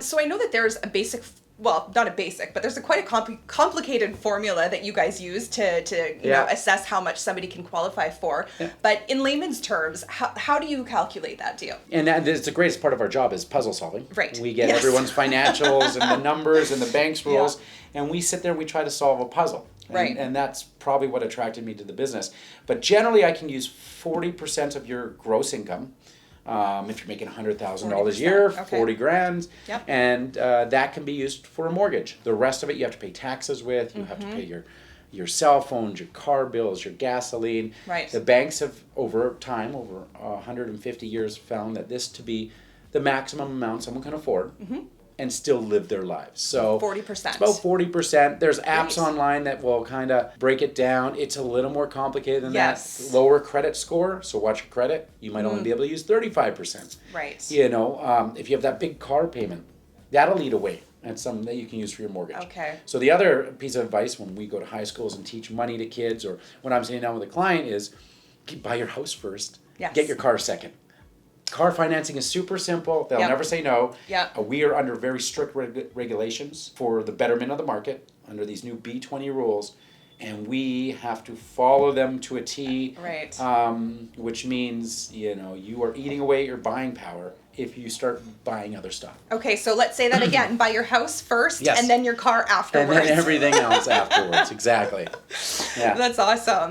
So I know that there's a basic, well, not a basic, but there's quite a complicated formula that you guys use to you know, assess how much somebody can qualify for. Yeah. But in layman's terms, how do you calculate that deal? And that is the greatest part of our job is puzzle solving. Right. We get Yes. everyone's financials and the numbers and the bank's rules, and we sit there and we try to solve a puzzle. Right. And that's probably what attracted me to the business. But generally, I can use 40% of your gross income. If you're making $100,000 a year, okay. 40 grand, Yep. and that can be used for a mortgage. The rest of it you have to pay taxes with. You have to pay your cell phones, your car bills, your gasoline. Right. The banks have, over time, over 150 years, found that this to be the maximum amount someone can afford and still live their lives. So 40%. It's about 40%. There's apps Great. online that will kind of break it down. It's a little more complicated than Yes. that. Lower credit score, so watch your credit. You might only be able to use 35%. Right. You know, if you have that big car payment, that'll eat away. That's something that you can use for your mortgage. Okay. So the other piece of advice when we go to high schools and teach money to kids, or when I'm sitting down with a client, is buy your house first. Yes. Get your car second. Car financing is super simple. They'll Yep. never say no. Yep. We are under very strict regulations for the betterment of the market under these new B20 rules, and we have to follow them to a T. Right. Which means, you know, you are eating away your buying power if you start buying other stuff. Okay, so let's say that again. Buy your house first, Yes. and then your car And afterwards. then everything else afterwards. Exactly. Yeah. That's awesome.